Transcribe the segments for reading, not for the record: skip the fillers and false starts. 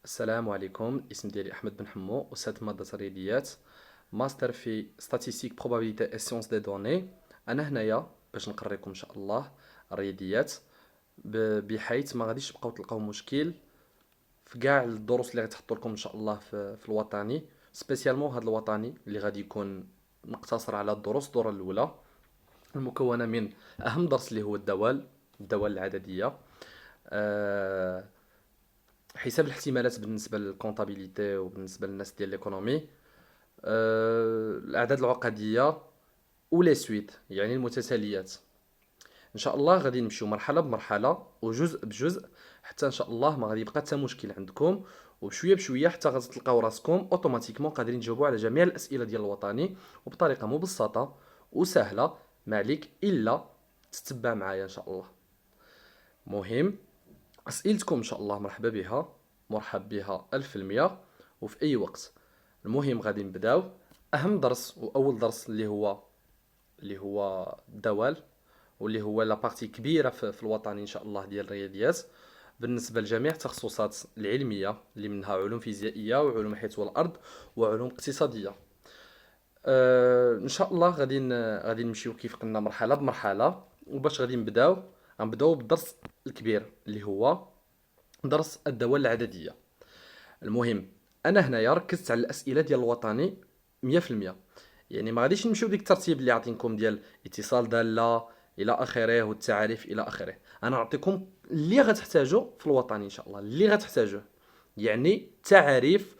السلام عليكم. الاسم ديالي احمد بن حمو، استاذ ماده الرياضيات، ماستر في ستاتيستيك بروبابيليتي اي سيونس دي دوني. انا هنايا باش نقري لكم ان شاء الله الرياضيات بحيث ما غاديش تبقاو تلقاو مشكل في كاع الدروس اللي غتحطوا لكم ان شاء الله في الوطني، سبيسيالمون هذا الوطني اللي غادي يكون مقتصر على الدروس الاولى المكونه من اهم درس اللي هو الدوال العدديه، آه، حساب الاحتمالات بالنسبه للكونتابيليتي وبالنسبه للناس ديال ليكونومي، الاعداد العقديه ولي سويت يعني المتتاليات. ان شاء الله غادي نمشيو مرحله بمرحله وجزء بجزء حتى ان شاء الله ما غادي يبقى حتى مشكل عندكم، وبشويه بشويه حتى غادي تلقاو راسكم اوتوماتيكمون قادرين تجاوبوا على جميع الاسئله ديال الوطني وبطريقه مبسطه وسهله، ما عليك الا تتبع معايا ان شاء الله. مهم أسئلتكم إن شاء الله مرحبا بها، مرحب بها ألف في المية وفي أي وقت. المهم غادي نبداو أهم درس وأول درس اللي هو الدوال، واللي هو لا بارتي كبيرة في الوطني إن شاء الله ديال الرياضيات بالنسبة لجميع التخصصات العلمية اللي منها علوم فيزيائية وعلوم الحيط والأرض وعلوم اقتصادية. ان شاء الله غادي نمشيو كيف قلنا مرحله بمرحله، وباش غادي غنبداو بالدرس الكبير اللي هو درس الدوال العدديه. المهم انا هنايا ركزت على الاسئله ديال الوطني 100%، يعني ما غاديش نمشيو ديك الترتيب اللي عطينكم ديال اتصال داله الى اخره والتعاريف الى اخره. انا نعطيكم اللي غتحتاجو في الوطني ان شاء الله، اللي غتحتاجوه يعني تعاريف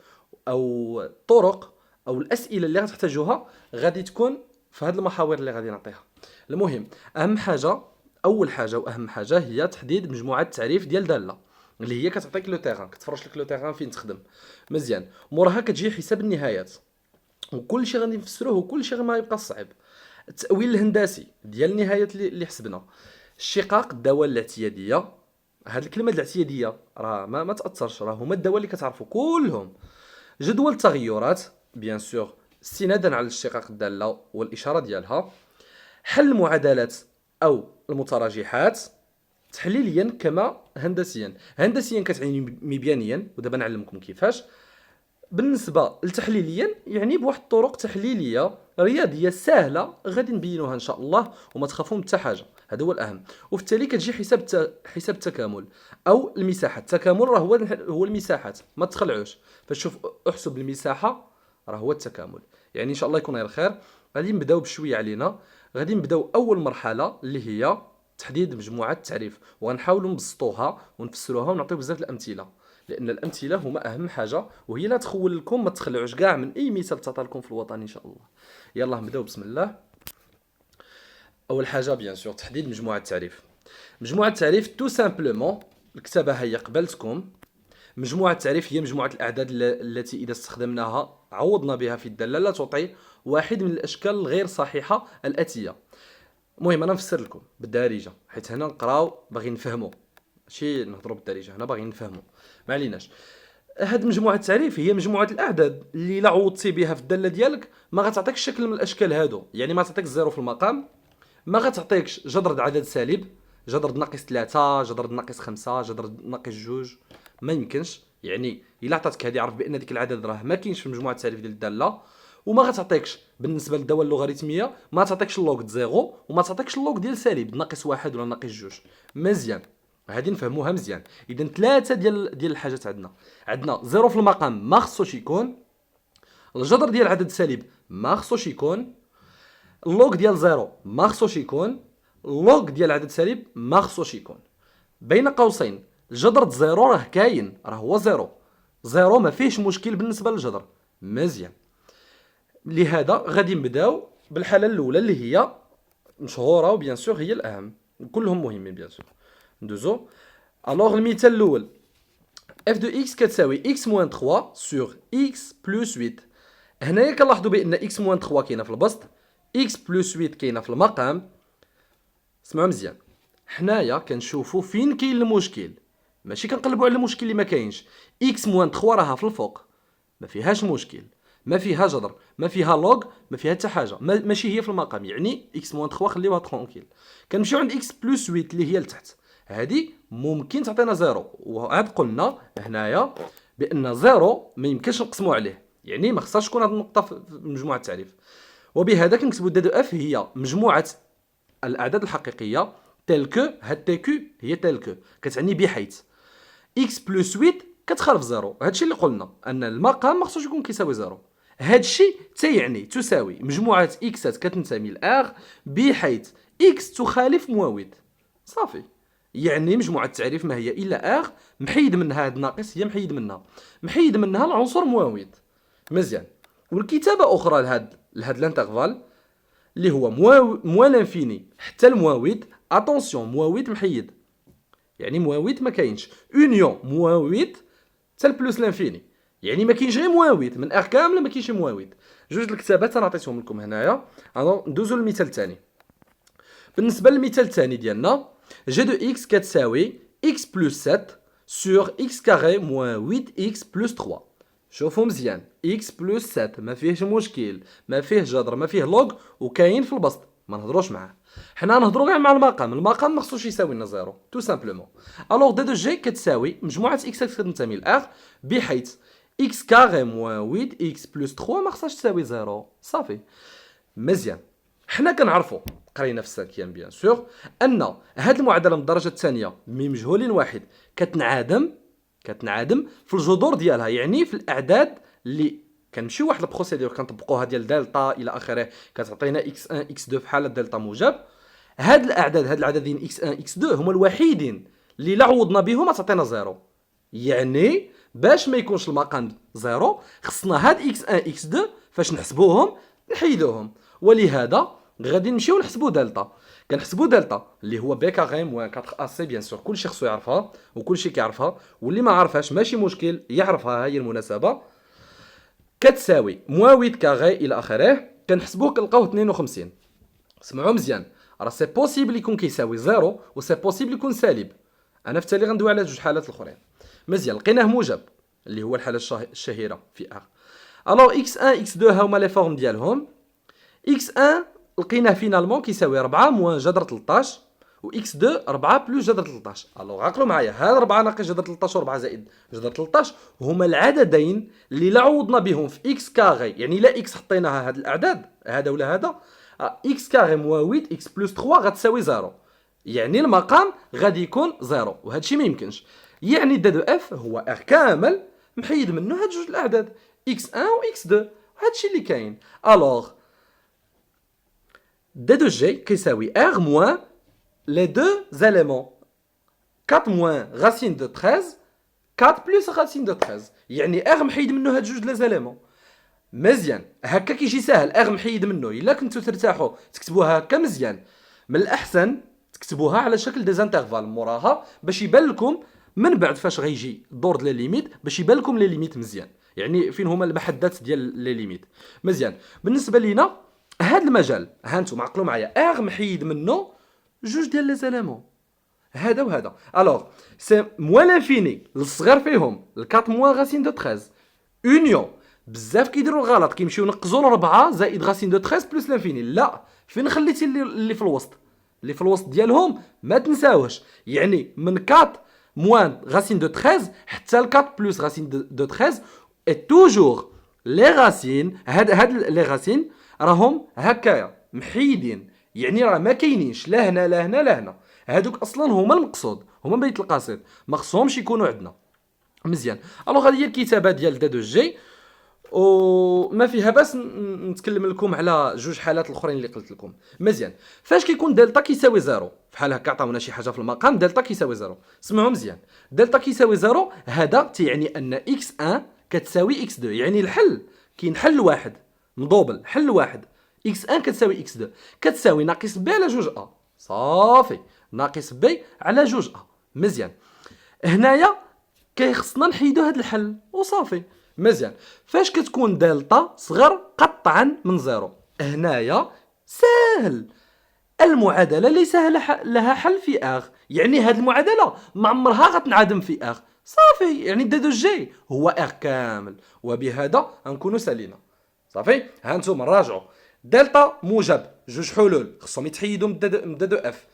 او طرق او الاسئله اللي غتحتاجوها غادي تكون في هذه المحاور اللي غادي نعطيها. المهم اهم حاجه، اول حاجه واهم حاجه هي تحديد مجموعه التعريف ديال داله اللي هي كتعطيك لو تيران، كتفرش لك لو تيران فين تخدم مزيان. موراها كتجي حساب النهايات، وكل شيء غادي نفسروه وكل شيء ما يبقى صعب. التاويل الهندسي ديال النهايات اللي حسبنا، الشقاق الدوال الاعتياديه. هاد الكلمه الاعتياديه راه ما تاثرش، راه هما الدوال اللي كتعرفوا كلهم. جدول التغيرات بيان سور استنادا على الاشتقاق الداله والاشاره ديالها. حل المعادلات او المتراجحات تحليليا كما هندسيا. هندسيا كتعني مبيانيا ودابا نعلمكم كيفاش. بالنسبه لتحليليا يعني بواحد الطرق تحليليه رياضيه سهله غادي نبينوها ان شاء الله وما تخافوا من حتى حاجه، هذا هو الاهم. وفي التالي كتجي حساب التكامل او المساحه. التكامل راه هو المساحات، ما تخلعوش. فشوف احسب المساحه راه هو التكامل. يعني ان شاء الله يكون غير خير. غادي نبداو بشويه علينا. غادي نبداو اول مرحله اللي هي تحديد مجموعه التعريف، وغنحاولوا نبسطوها ونفسروها ونعطيو بزاف الامثله، لان الامثله هما اهم حاجه وهي اللي تخول لكم ما تخلعوش كاع من اي مثال تعطى لكم في الوطن ان شاء الله. يلا نبداو بسم الله. اول حاجه بيان سور تحديد مجموعه التعريف. مجموعه التعريف تو سامبلومون الكتابه هي قبلتكم. مجموعه التعريف هي مجموعه الاعداد التي اذا استخدمناها عوضنا بها في الداله تعطي واحد من الاشكال الغير صحيحه الاتيه. المهم انا نفسر لكم بالدارجه حيت هنا نقراو باغي نفهموا، ماشي نهضروا بالدارجه، هنا باغي نفهموا ما عليناش. هاد مجموعه التعريف هي مجموعه الاعداد اللي لا عوضتي بها في الداله ديالك ما غتعطيكش شكل من الاشكال هادو. يعني ما تعطيك الزيرو في المقام، ما غتعطيكش جذر عدد سالب، جذر ناقص 3، جذر ناقص 5، جذر ناقص 2. ما يمكنش. يعني الا عطاتك هذه عرف بان ديك العدد راه ما كاينش في مجموعه التعريف ديال الداله. وما غتعطيكش بالنسبه للدوال اللوغاريتميه ما تعطيكش اللوغ د زيرو وما تعطيكش اللوغ ديال سالب ناقص 1 ولا ناقص 2. مزيان، هادي نفهموها مزيان. اذا ثلاثه ديال الحاجات عندنا زيرو في المقام ما خصوش يكون، الجذر ديال عدد سالب ما خصوش يكون، اللوغ ديال زيرو ما خصوش يكون، اللوغ ديال عدد سالب ما خصوش يكون. بين قوسين الجذر د زيرو راه كاين، راه هو زيرو. زيرو ما فيهش مشكل بالنسبه للجذر. مزيان، لهذا غادي نبداو بالحاله الاولى اللي هي مشهوره وبيان سور هي الاهم، كلهم مهمين بيان سور. ندوزو الوغ المثال الاول. اف دو اكس كتساوي اكس موان 3 سور اكس بلس 8. هنايا كنلاحظوا بان اكس موان 3 كاينه في البسط، اكس بلس 8 كاينه في المقام. اسمعوا مزيان، حنايا كنشوفوا فين كاين المشكل، ماشي كنقلبوا على المشكل اللي ما كاينش. اكس موان 3 راها في الفوق، ما فيهاش مشكل، ما فيها جذر، ما فيها لوغ، ما فيها حتى حاجه، ماشي هي في المقام. يعني اكس موان 3 خليوها ترونكيل. كنمشيو عند اكس بلس 8 اللي هي لتحت، هذه ممكن تعطينا زيرو. وعاد قلنا هنايا بان زيرو ما يمكنش نقسمو عليه، يعني ما خصهاش تكون هذه النقطه في مجموعه التعريف. وبهذا كنكتبوا دي دو اف هي مجموعه الاعداد الحقيقيه تيل كو، هاد تي كو هي تيل كو كتعني بحيث اكس بلس 8 كتخالف زيرو. هادشي اللي قلنا ان المقام ما خصوش يكون كيساوي زيرو. هادشي تيعني تساوي مجموعه اكسات كتنتمي لار بحيث اكس تخالف مواليد. صافي، يعني مجموعه التعريف ما هي الا ار محيد منها هاد الناقص، هي محيد منها العنصر مواليد. مزيان. والكتابه اخرى لهاد الانترفال اللي هو موال انفيني حتى المواليد. اتونسيون، مواليد محيد، يعني مواليد ما كاينش. اونيون مواليد حتى البلوس لانفيني، يعني ما كاينش غير مواليد من ار كامله، ما كاينش مواليد. جوج الكتابات انا عطيتهم لكم هنايا. ندوزو للمثال الثاني. بالنسبه للمثال الثاني ديالنا، جي دو اكس كتساوي اكس بلس 7 سور اكس كاري موان 8 اكس بلس 3. شوفوا مزيان، اكس بلس 7 ما فيهش مشكل، ما فيه جذر، ما فيه لوغ، وكاين في البسط ما نهضروش معاه. حنا نهضروا غير مع المقام ما خصوش يساوي لنا زيرو تو سامبلومون. الوغ دي دو جي كتساوي مجموعه اكسات كتنتمي لار بحيث اكس كاري موان 8 اكس بلس 3 ما خصهاش تساوي زيرو. صافي مزيان. حنا كنعرفوا قرينا في الساكيام بيان سور ان هاد المعادله من الدرجه الثانيه من مجهول واحد كتنعدم في الجذور ديالها، يعني في الاعداد اللي كنمشيو واحد البروسيدور كنطبقوها ديال دلتا الى اخره كتعطينا اكس 1 اكس 2 في حاله دلتا موجب. هاد العددين اكس 1 اكس 2 هما الوحيدين اللي لا عوضنا بهم تعطينا زيرو. يعني باش ما يكونش المقام زيرو خصنا هاد اكس 1 اكس 2 فاش نحسبوهم نحيدوهم. ولهذا غادي نمشيو نحسبوا دلتا. كنحسبوا دلتا اللي هو بي كاري موان 4 ا سي بيان سور كلشي خصو يعرفها وكلشي كيعرفها، واللي ما عرفهاش ماشي مشكل يعرفها، هي المناسبه. كتساوي موان 8 كاري الى اخره. كنحسبوه كنلقاوه 52. سمعوا مزيان، راه سي بوسيبل يكون كيساوي زيرو وسي بوسيبل يكون سالب. انا في التالي غندوي على جوج حالات الاخرين. مزيان، لقيناه موجب اللي هو الحاله الشهيره في ار. الوغ اكس 1 اكس 2 ها هما لي فورم ديالهم. اكس 1 لقيناه فينالمون كيساوي 4 موان جذر 13، و اكس 2 4 بلس جذر 13. الوغ عقلوا معايا، هاد 4 ناقص جذر 13 و4 زائد جذر 13 هما العددين اللي لا عوضنا بهم في اكس كاغي، يعني لا اكس حطيناها هاد الاعداد هذا ولا هذا، اكس كاغي موان 8 اكس بلس 3 غتساوي زيرو، يعني المقام غادي يكون زيرو، وهذا الشيء ما يمكنش. يعني دي دو اف هو ار كامل محيد منه هاد جوج الاعداد اكس 1 و اكس 2، هاد الشيء اللي كاين. الوغ دي دو جي كيساوي ار موان لي دو زاليمون 4 موان غاسين دو 13 4 بلس غاسين دو 13، يعني ار محيد منه هاد جوج لي زاليمون. مزيان، هكا كيجي ساهل ار محيد منه. الا كنتو ترتاحوا تكتبوها هكا مزيان، من الاحسن تكتبوها على شكل دي زانترفال موراها باش يبان لكم من بعد فاش غيجي الدور ديال لي ليميت، باش يبان لكم لي ليميت مزيان، يعني فين هما المحدات ديال لي ليميت. مزيان، بالنسبه لينا هاد المجال ها انتم عقلوا معايا ار محيد منه جوج ديال لي زاليمون هذا وهذا. الوغ سي موان لانفيني الصغير فيهم 4 موان غاسين دو 13 اونيون. بزاف كيديروا الغلط كيمشيو ينقزوا ل 4 زائد غاسين دو 13 بلس لانفيني. لا، فين خليتي اللي في الوسط؟ اللي في الوسط ديالهم ما تنساوش، يعني من 4 موان غاسين دو 13 حتى ل 4 بلس غاسين دو 13 اي توجور لي غاسين. هاد لي غاسين راهم هكايا محيدين، يعني راه ما كاينينش لا هنا لا هنا لا هنا. هادوك اصلا هما المقصود، هما بيت القصيد، ما خصهمش يكونوا عندنا. مزيان. الوغ هذه هي الكتابه ديال دي دو جي، وما فيها باس نتكلم لكم على جوج حالات الاخرين اللي قلت لكم. مزيان، فاش كيكون دلتا كيساوي زيرو بحال هكا عطاونا شي حاجه في المقام دلتا كيساوي زيرو. سمعوا مزيان، دلتا كيساوي زيرو هذا تيعني ان اكس 1 كتساوي اكس 2، يعني الحل كاين حل واحد مضوبل، حل واحد اكس 1 كتساوي اكس 2 كتساوي ناقص بي على جوج ا. صافي، ناقص بي على جوج ا. مزيان، هنايا كيخصنا نحيدو هذا الحل وصافي. مزيان، فاش كتكون دلتا صغر قطعا من زيرو هنايا ساهل، المعادله ليس لها حل في ار، يعني هذه المعادله ما عمرها غتنعدم في ار. صافي، يعني دي دو جي هو ار كامل، وبهذا غنكونوا سالينا. صافي، ها انتم راجعوا. دلتا موجب جوج حلول خصهم يتحيدوا من دي دو اف.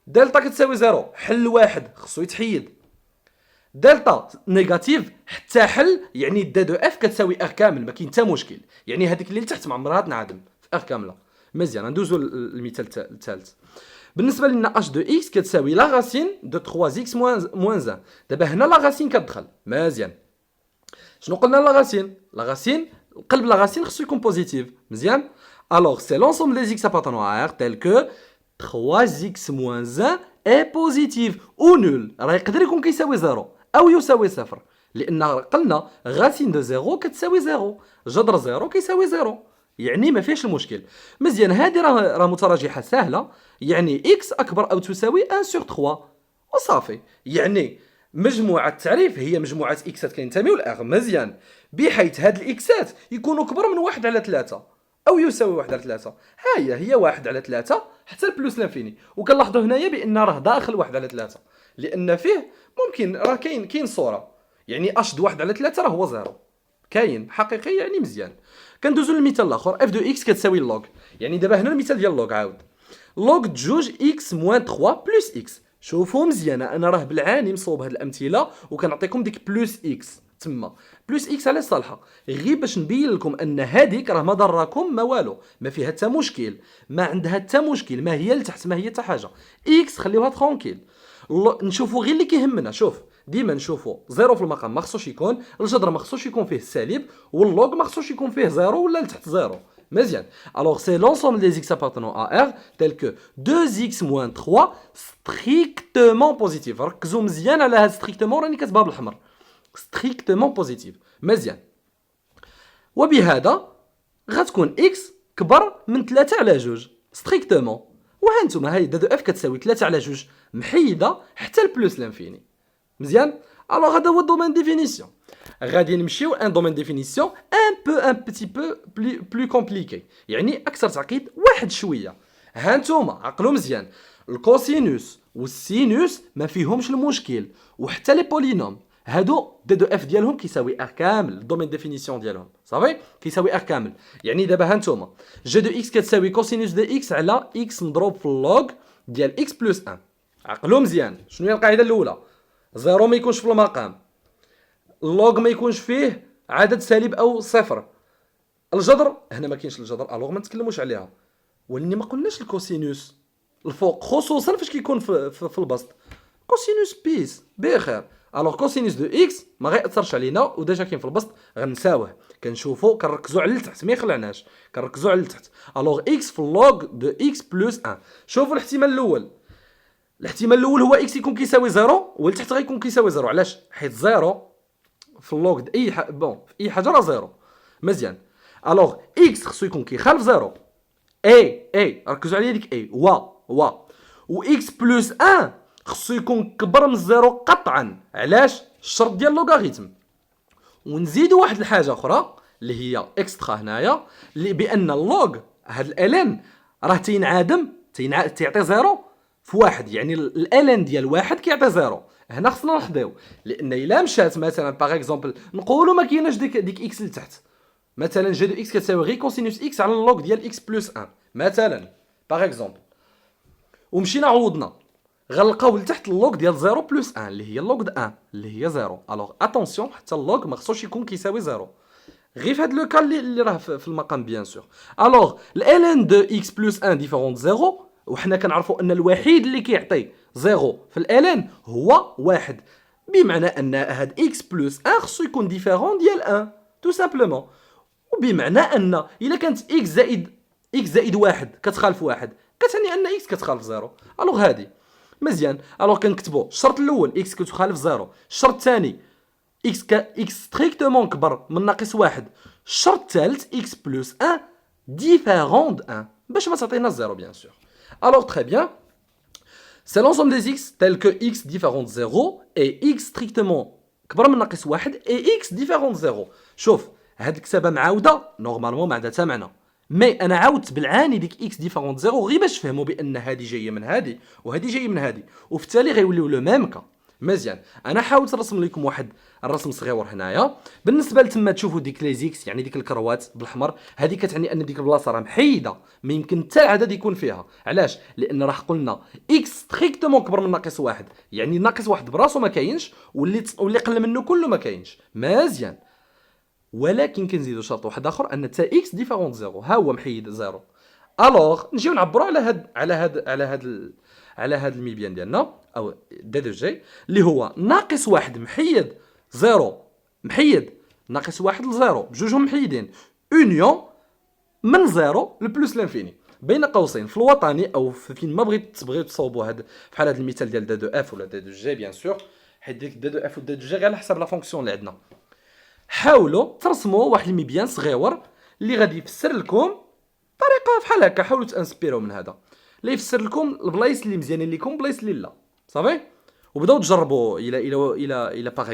دلتا كتساوي زيرو حل واحد خصو يتحيد. دلتا نيجاتيف حتى حل، يعني دا دو اف كتساوي ار كامل، ما كاين حتى مشكل، يعني هذيك اللي لتحت ما عمرها تنعدم في ار كامله. مزيان ندوزو للمثال الثالث. بالنسبه لنا اش دو اكس كتساوي لا راسين دو 3 اكس موان 1. دابا هنا لا راسين كتدخل. مزيان، شنو قلنا لا راسين؟ لا راسين قلب لا راسين خصو يكون بوزيتيف. مزيان. الوغ سي لونسومبل دي زيكس ابارتونون ا ار تيل كو 3 اكس موان 1 اي بوزيتيف او نول. راه يقدر يكون كيساوي زيرو او يساوي صفر، لان قلنا غاسين دو زيرو كتساوي زيرو، جذر زيرو كيساوي زيرو، يعني ما فيهش المشكل. مزيان، هذه راه متراجحه سهله، يعني اكس اكبر او تساوي 1 سور 3 وصافي. يعني مجموعه التعريف هي مجموعه اكسات كينتميو لاغ. مزيان، بحيث هاد الاكسات يكونوا كبر من 1 على 3 او يساوي 1 على 3. هي 1 على 3 حتى البلوس لانفيني. وكنلاحظوا هنايا بان راه داخل 1 على 3، لان فيه ممكن راه كاين صوره، يعني اش د 1 على 3 راه هو زيرو، كاين حقيقي يعني. مزيان، كندوزو للمثال الاخر. اف دو اكس كتساوي اللوغ. يعني دابا هنا المثال ديال اللوغ عاود لوغ د جوج اكس موان 3 بلس اكس. شوفوا مزيانه، انا راه بالعاني مصوب هاد الامثله وكنعطيكم ديك بلس اكس تما. بلس اكس علاش صالحه؟ غير باش نبين لكم ان هذيك راه ما ضراكم ما والو، ما فيها حتى مشكل، ما عندها حتى مشكل، ما هي لتحت ما هي حتى حاجه. اكس خليوها ترونكيل. نشوفوا غير اللي كيهمنا. شوف ديما نشوفوا زيرو في المقام ما خصوش يكون، الجذر ما خصوش يكون فيه السالب، واللوغ ما خصوش يكون فيه زيرو ولا لتحت زيرو. مزيان. Alors c'est l'ensemble des x appartenant à R tel que 2x moins 3 strictement positif. ركزوا مزيان على هاد strictement راني كاتبها بالحمر. strictement positif. مزيان. وبهذا غتكون x كبر من 3 على 2 strictement. وها نتوما هاي دو اف كتساوي 3 على 2 محيده حتى البلوس لانفيني. مزيان. الوغ هذا هو الدومين ديفينيسيون. غادي نمشيو ان دومين ديفينيسيون ان بتي بو بلو كومبليكي، يعني اكثر تعقيد واحد شويه. ها نتوما عقلوا مزيان، الكوسينوس والسينوس ما فيهمش المشكل، وحتى لي بولينوم هادو دو اف ديالهم كيساوي ار كامل. الدومين ديفينيسيون ديالهم صافي كيساوي ار كامل. يعني دابا ها نتوما جي دو اكس كتساوي كوسينوس دو اكس على اكس مضروب في اللوغ ديال اكس بلس 1. عقلوا مزيان، شنو هي القاعده الاولى؟ زيرو ما يكونش في المقام، اللوغ ما يكونش فيه عدد سالب او صفر، الجذر هنا ما كاينش الجذر الوغ ما نتكلموش عليها. ولاني ما قلناش الكوسينوس الفوق خصوصا فاش كيكون في البسط. كوسينوس بيس بخير. الوغ كوسينوس دو اكس ما غيأثرش علينا وديجا كاين في البسط غنساوه. كنشوفوا كنركزوا على التحت ما يخلعناش، كنركزوا على التحت. الوغ اكس في اللوغ دو اكس بلس 1. شوفوا الاحتمال الاول، الاحتمال الاول هو اكس يكون كيساوي زيرو والتحت غيكون كيساوي زيرو. علاش؟ حيت زيرو في اللوغ د اي بون في اي حاجه راه زيرو. مزيان. الوغ اكس خصو يكون كيخالف زيرو. اي ركزوا على ديك اي و اكس بلس 1 خصو يكون كبر من الزيرو قطعا. علاش؟ الشرط ديال اللوغاريتم. ونزيدوا واحد الحاجه اخرى اللي هي اكسترا هنايا، اللي بان اللوغ هاد الالن راه تينعدم تيعطي زيرو في واحد، يعني الالن ديال واحد كيعطي زيرو. هنا خصنا نحضيو، لان الا مشات مثلا باغ اكزومبل نقولوا ما كايناش ديك اكس لتحت، مثلا جي دو اكس كتساوي غير كوسينوس اكس على اللوغ ديال اكس بلس 1 مثلا باغ اكزومبل، ومشينا عوضنا غنلقاو لتحت اللوغ ديال 0 بلس 1 اللي هي اللوغ د 1 اللي هي 0. الوغ اتونسيون حتى اللوغ ما خصوش يكون كيساوي 0 غير في هاد لو كال اللي راه في المقام بيان سور. الوغ الان دو اكس بلس 1 ديفيرون د 0، وحنا كنعرفوا ان الوحيد اللي كيعطي 0 في الالان هو واحد، بمعنى ان هاد اكس بلس 1 خصو يكون ديفيرون ديال 1 تو سامبلومون. وبمعنى ان الا كانت اكس زائد واحد كتخالف واحد كتعني ان اكس كتخالف 0. الوغ هادي مزيان. الوغ كنكتبوا الشرط الاول اكس كتخالف 0، الشرط الثاني اكس ستريكتومون كبر من ناقص واحد، الشرط الثالث اكس بلس 1 ديفيرون د 1 باش ما تعطينا 0 بيان سور. الوغ تري بيان، c'est l'ensemble des x tel que x différent de 0 et x strictement كبر من ناقص واحد et x différent de 0. شوف هاد الكتابه معاوده نورمالمون ما عندها حتى معنى، مي انا عاودت بالعاني ديك اكس ديفيرون زيرو غير باش تفهموا بان هادي جايه من هادي وهادي جايه من هادي، وفي التالي غيوليو لو ميم كا. مزيان. انا حاولت نرسم لكم واحد الرسم صغير هنايا. بالنسبه لتما تشوفوا ديك لي زيكس يعني ديك الكروات بالحمر، هذه كتعني ان ديك البلاصه راه محيده، ما يمكن حتى العدد يكون فيها. علاش؟ لان راه قلنا اكس ستريكتومون كبر من ناقص واحد، يعني ناقص واحد براسو ما كاينش، واللي قل منه كله ما كاينش. مزيان. ولكن كنزيدوا شرط واحد اخر، ان تا اكس ديفيرون زيرو، ها هو محيد زيرو. الوغ نجيو نعبروا على هاد الميبيان ديالنا او دي دو جي اللي هو ناقص واحد محيد زيرو محيد ناقص واحد لزيرو بجوجهم محيدين اونيون من زيرو لبلوس لانفيني بين قوسين. في الوطني او فين ما تبغيو تصوبوا هاد بحال هاد المثال ديال دي دو اف ولا دي دو جي بيان سور، حيت ديك دي دو اف و دي دو جي غير على حساب لا فونكسيون اللي عندنا. حاولوا ترسموا واحد الميبيان صغيور اللي غادي يفسر لكم طريقه بحال هكا. حاولوا تانسبيرو من هذا اللي يفسر لكم البلايص اللي مزيانين لكم بلايص اللي لا صافي. وبداو تجربوا الى باغ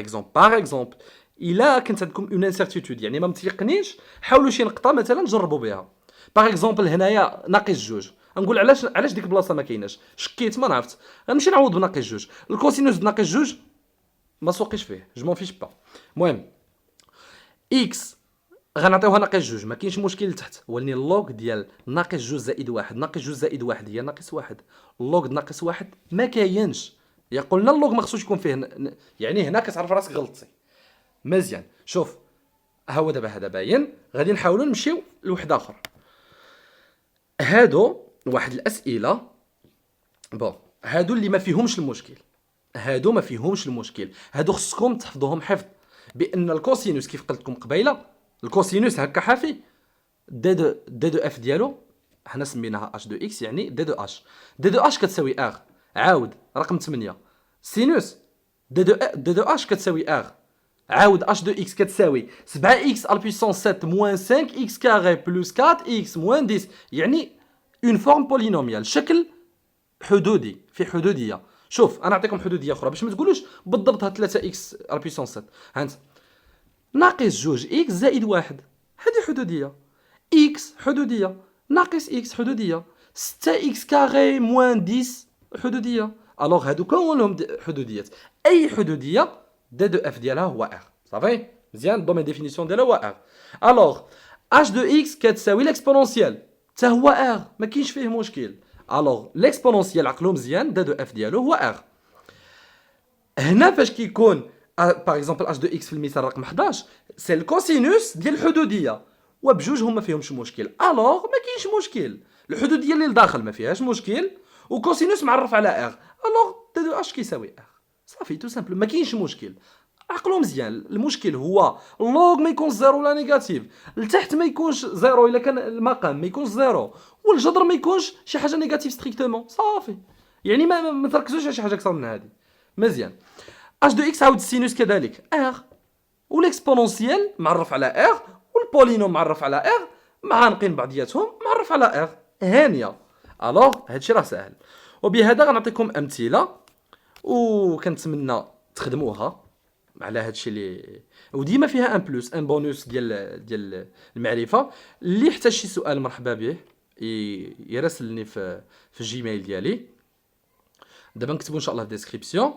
اكزومبل الا كانت عندكم اون انسيرتيتود يعني ما متيقنينش، حاولوا شي نقطه مثلا جربوا بها. باغ اكزومبل هنايا ناقص جوج، نقول علاش ديك البلاصه ما كايناش، شكيت ما عرفت، غنمشي نعوض بناقص جوج. الكوسينوس ناقص جوج ما سوقيش فيه، جو مون فيش با. المهم اكس غنعطيوها ناقص جوج، ما كاينش مشكل لتحت، ولكن اللوغ ديال ناقص جوج زائد واحد ناقص جوج زائد واحد هي ناقص واحد. اللوغ ناقص واحد ما كاينش، يا قلنا اللوغ ما خصوش يكون فيه يعني هنا كتعرف راسك غلطتي. مزيان. شوف ها هو دابا هذا باين. غادي نحاولوا نمشيو لواحد اخر. هادو واحد الاسئله بون، هادو اللي ما فيهمش المشكل، هادو ما فيهمش المشكل، هادو خصكم تحفظوهم حفظ. بان الكوسينوس كيف قلت لكم قبيله، الكوسينوس هكا حافي دي دو اف ديالو حنا سميناها اش دو اكس، يعني دي دو اش. دي دو اش كتساوي ار، عاود رقم 8. سينوس دي دو اش كتساوي ار، عاود اش دو اكس كتساوي 7 اكس على بويسونس 7 موان 5 اكس كاري بلس 4 اكس موان 10، يعني اون فورم بولينوميال، شكل حدودي في حدوديه. شوف انا نعطيكم حدوديه اخرى باش ما تقولوش بالضبط ها 3 اكس على بويسونس 7. هانت ناقص جوج اكس زائد واحد، هذه حدوديه. اكس حدوديه، ناقص اكس حدوديه، 6 اكس كاري موان 10 حدوديه. الوغ هادو كلهم حدوديات. اي حدوديه دي دو اف ديالها هو ار صافي. مزيان. دومين ديفينيسيون ديالها هو ار. الوغ اش دو اكس كتساوي ليكسبونونسيال حتى هو ار، ما كاينش فيه مشكل. الوغ ليكسبونونسيال عقلو مزيان دي دو اف ديالو هو ار. هنا فاش كيكون باغ اكزومبل اش دو اكس في المثال رقم 11 سي الكوسينوس ديال الحدوديه، وبجوج هما فيهمش مشكل. الوغ ما كاينش مشكل، الحدوديه اللي لداخل ما فيهاش مشكل، وكوسينوس معرف على ار. الوغ دي دو اش كيساوي ار صافي تو سامبل، ما كاينش مشكل. عقلو مزيان. المشكل هو اللوغ ما يكونش زيرو ولا نيجاتيف، لتحت ما يكونش زيرو الا كان المقام ما يكونش زيرو، والجذر ما يكونش شي حاجه نيجاتيف ستريكتومون صافي. يعني ما تركزوش على شي حاجه اكثر من هذه. مزيان. اش دو اكس عاود السينوس كذلك ار، والاكسبونونسيال معرف على ار، والبولينوم معرف على ار، معانقين بعضياتهم معرف على ار. هانيه. الوغ هادشي راه ساهل. وبهذا غنعطيكم امثله وكنتمنى تخدموها على هادشي اللي وديما فيها ان بلوس ان بونوس ديال المعرفه. اللي احتاج شي سؤال مرحبا به يراسلني في الجيميل ديالي. دابا نكتبوا ان شاء الله في الديسكريبسيون،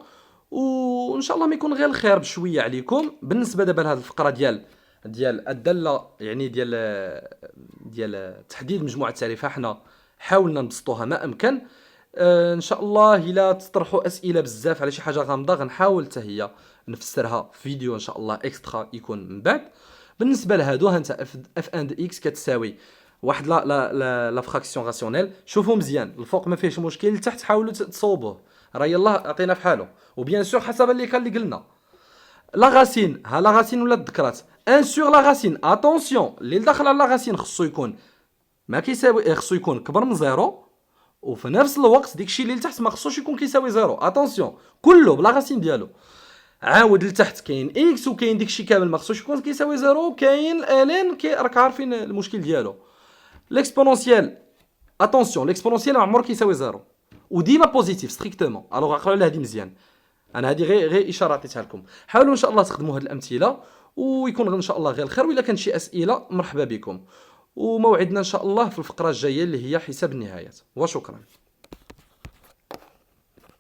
وان شاء الله ما يكون غير الخير بشويه عليكم. بالنسبه دابا لهاد الفقره ديال الداله يعني ديال تحديد مجموعه التعريفه، حنا حاولنا نبسطوها ما امكن. ان شاء الله الا تطرحوا اسئله بزاف على شي حاجه غامضه غنحاول حتى هي نفسرها في فيديو ان شاء الله اكسترا يكون من بعد. بالنسبه لهادو هانت اف اند اكس كتساوي واحد لا فراكسيون راسيونيل. شوفوا مزيان الفوق ما فيهش مشكل، لتحت حاولوا تصوبوه، راه يلاه عطينا في حاله. وبيان سور حسب اللي كان اللي قلنا لا غاسين، ها لا غاسين ولا تذكرات ان سور لا غاسين. اتونسيون اللي داخل على لا غاسين خصو يكون ما كيساوي، خصو يكون كبر من زيرو، وفي نفس الوقت داكشي اللي لتحت ما خصوش يكون كيساوي زيرو. اتونسيون كله بلا غاسين ديالو. عاود لتحت كاين اكس وكاين داكشي كامل ما خصوش يكون كيساوي زيرو، وكاين الين راك عارفين المشكل ديالو. ليكسبونونسيال اتونسيون ليكسبونونسيال ما عمره كيساوي زيرو، وديما بوزيتيف ستريكتومون. الوغ عقلوا على هذه مزيان. انا هذه غير اشاره عطيتها لكم. حاولوا ان شاء الله تخدموا هذه الامثله ويكون ان شاء الله غير الخير. والا كان شي اسئله مرحبا بكم، وموعدنا ان شاء الله في الفقره الجايه اللي هي حساب النهايات. وشكرا.